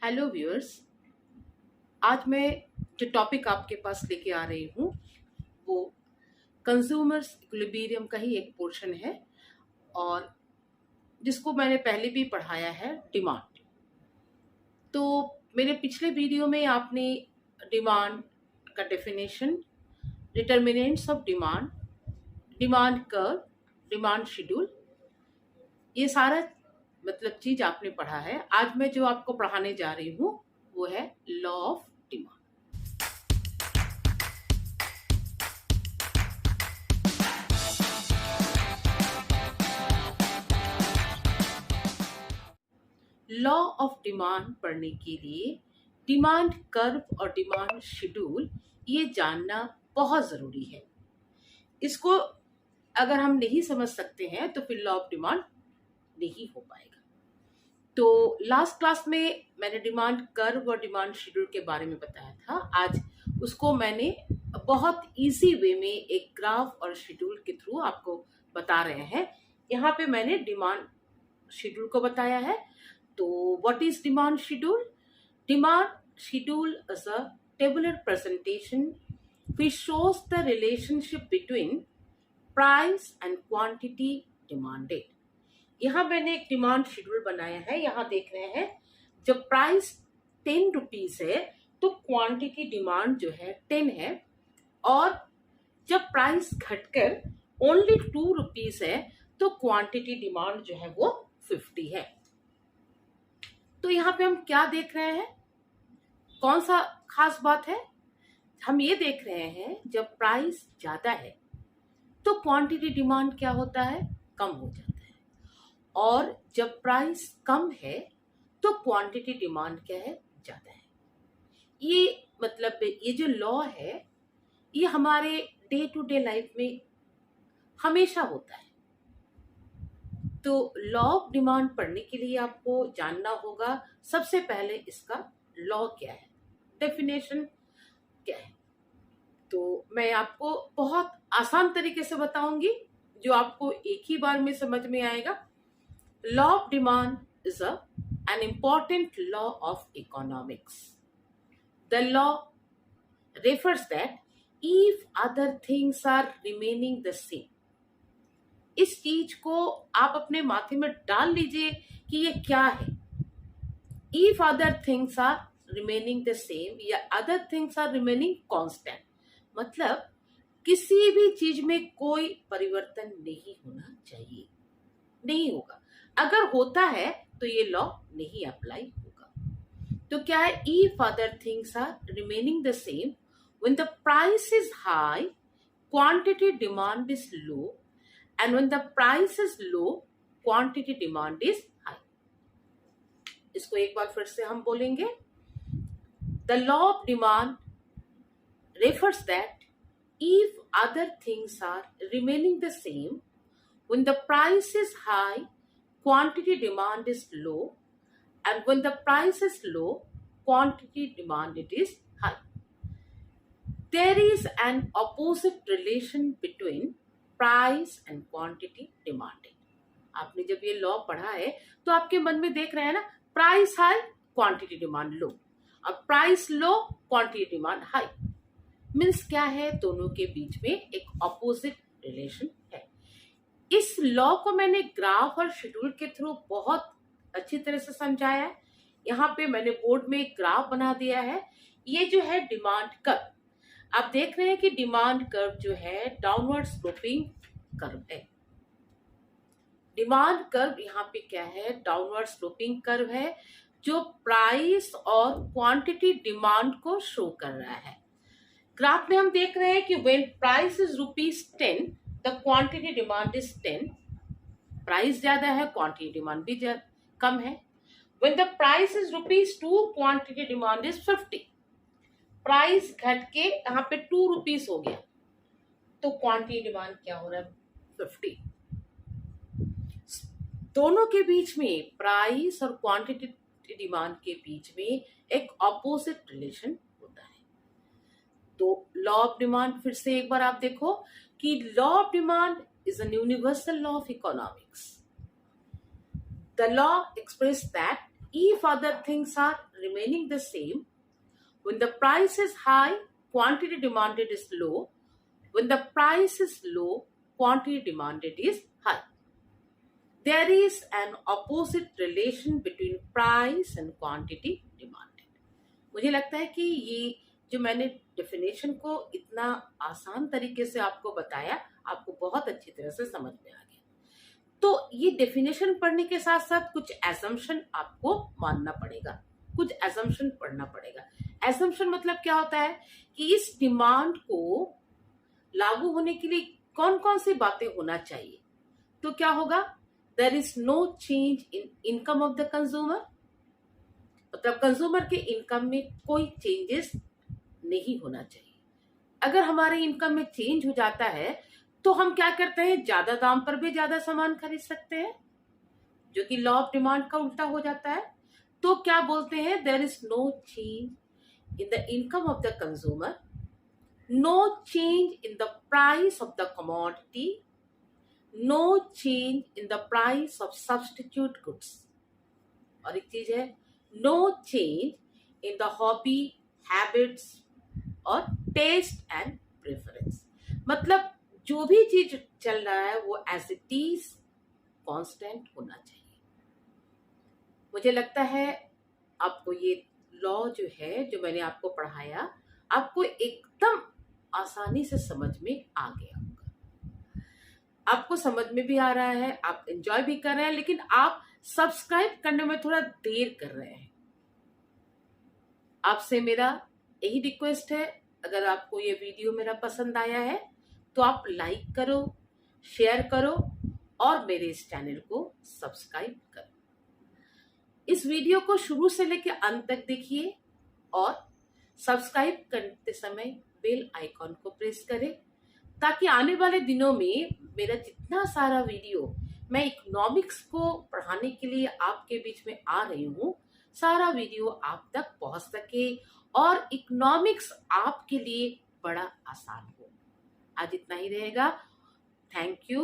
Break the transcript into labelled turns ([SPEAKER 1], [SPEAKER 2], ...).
[SPEAKER 1] Hello viewers. आज मैं जो टॉपिक आपके पास लेके आ रही हूँ वो कंज्यूमर्स इक्विलिब्रियम का ही एक पोर्शन है और जिसको मैंने पहले भी पढ़ाया है, डिमांड। तो मेरे पिछले वीडियो में आपने डिमांड का definition, determinants of demand, demand curve, demand schedule, ये सारा चीज आपने पढ़ा है। आज मैं जो आपको पढ़ाने जा रही हूँ वो है law of demand. Law of demand पढ़ने के लिए डिमांड कर्व और डिमांड शेड्यूल ये जानना बहुत जरूरी है। इसको अगर हम नहीं समझ सकते हैं तो फिर लॉ ऑफ डिमांड नहीं हो पाएगा। तो लास्ट क्लास में मैंने डिमांड कर्व और डिमांड शेड्यूल के बारे में बताया था। आज उसको मैंने बहुत इजी वे में एक ग्राफ और शेड्यूल के थ्रू आपको बता रहे हैं। यहाँ पे मैंने डिमांड शेड्यूल को बताया है। तो what is demand schedule? Demand schedule is a tabular presentation which shows the relationship between price and quantity demanded. यहाँ मैंने एक डिमांड शेड्यूल बनाया है। यहाँ देख रहे हैं, जब प्राइस 10 रुपीज है तो क्वांटिटी डिमांड जो है 10 है, और जब प्राइस घटकर ओनली 2 रुपीज है तो क्वांटिटी डिमांड जो है वो 50 है। तो यहाँ पे हम क्या देख रहे हैं? कौन सा खास बात है? हम ये देख रहे हैं जब प्राइस ज्यादा है तो क्वांटिटी डिमांड क्या होता है? कम हो जाता है, और जब प्राइस कम है तो क्वांटिटी डिमांड क्या है? ज्यादा है। ये जो लॉ है ये हमारे डे टू डे लाइफ में हमेशा होता है। तो लॉ ऑफ डिमांड पढ़ने के लिए आपको जानना होगा सबसे पहले इसका लॉ क्या है, डेफिनेशन क्या है। तो मैं आपको बहुत आसान तरीके से बताऊंगी जो आपको एक ही बार में समझ में आएगा। Law of demand is an important law of economics. The law refers that if other things are remaining the same, इस चीज को आप अपने माथे में डाल लीजिए कि ये क्या है। If other things are remaining the same या other things are remaining constant, मतलब किसी भी चीज में कोई परिवर्तन नहीं होना चाहिए, नहीं होगा। अगर होता है तो ये लॉ नहीं अप्लाई होगा। तो क्या है? If other things are remaining the same, when the price is high, quantity demand is low, and when the price is low, quantity demand is high. इसको एक बार फिर से हम बोलेंगे। The law of demand refers that if other things are remaining the same, when the price is high, quantity demand is low, and when the price is low, quantity demand it is high. There is an opposite relation between price and quantity demanded. आपने जब ये law पढ़ा है तो आपके मन में देख रहे हैं ना, प्राइस हाई क्वांटिटी डिमांड लो, अब प्राइस लो क्वांटिटी डिमांड हाई। मीन्स क्या है? दोनों के बीच में एक ऑपोजिट रिलेशन है। इस लॉ को मैंने ग्राफ और शेड्यूल के थ्रू बहुत अच्छी तरह से समझाया है। यहाँ पे मैंने बोर्ड में एक ग्राफ बना दिया है। ये जो है डिमांड कर्व, आप देख रहे हैं कि डिमांड कर्व जो है डाउनवर्ड स्लोपिंग कर्व है। डिमांड कर्व यहाँ पे क्या है? डाउनवर्ड स्लोपिंग कर्व है जो प्राइस और क्वांटिटी डिमांड को शो कर रहा है। ग्राफ में हम देख रहे हैं कि when price is ₹10, the quantity demand is 10। Price ज्यादा है, क्वांटिटी डिमांड भी कम है। When the price is ₹2, quantity demand is 50। Price घट के यहाँ पे 2 रुपीज हो गया तो क्वांटिटी डिमांड क्या हो रहा है? 50। दोनों के बीच में, प्राइस और क्वांटिटी डिमांड के बीच में एक ऑपोजिट रिलेशन होता है। तो लॉ ऑफ डिमांड फिर से एक बार आप देखो कि law of demand is an universal law of economics. The law expressed that if other things are remaining the same, when the price is high, quantity demanded is low. When the price is low, quantity demanded is high. There is an opposite relation between price and quantity demanded. मुझे लगता है कि ये जो मैंने definition को इतना आसान तरीके से आपको बताया, आपको बहुत अच्छी तरह से समझ में आ गया। तो ये डेफिनेशन पढ़ने के साथ साथ कुछ एजम्पशन आपको मानना पड़ेगा, कुछ एजम्पशन पढ़ना पड़ेगा। एजम्पशन मतलब क्या होता है कि इस डिमांड को लागू होने के लिए कौन कौन सी बातें होना चाहिए। तो क्या होगा, there is no change in income of the consumer, मतलब कंज्यूमर के इनकम में कोई चेंजेस नहीं होना चाहिए। अगर हमारे इनकम में चेंज हो जाता है तो हम क्या करते हैं, ज्यादा दाम पर भी ज्यादा सामान खरीद सकते हैं, जो कि लॉ ऑफ डिमांड का उल्टा हो जाता है। तो क्या बोलते हैं, there is no change in the income of the consumer, no change in the price of the commodity, no change in the price of substitute goods. और एक चीज है, no change in the hobby, habits और taste and preference. मतलब जो भी चीज चल रहा है वो एज इट इज कांस्टेंट होना चाहिए। मुझे लगता है आपको ये लॉ जो है, जो मैंने आपको पढ़ाया, आपको एकदम आसानी से समझ में आ गया होगा। आपको समझ में भी आ रहा है, आप एंजॉय भी कर रहे हैं, लेकिन आप सब्सक्राइब करने में थोड़ा देर कर रहे हैं। आपसे मेरा यही रिक्वेस्ट है, अगर आपको ये वीडियो मेरा पसंद आया है तो आप लाइक करो, शेयर करो और मेरे इस चैनल को सब्सक्राइब करो। इस वीडियो को शुरू से लेकर अंत तक देखिए और सब्सक्राइब करते समय बेल आइकॉन को प्रेस करें, ताकि आने वाले दिनों में मेरा जितना सारा वीडियो मैं इकोनॉमिक्स को पढ़ाने के लिए आपके बीच में आ रही हूँ, सारा वीडियो आप तक पहुंच सके और इकोनॉमिक्स आपके लिए बड़ा आसान हो। आज इतना ही रहेगा। Thank you.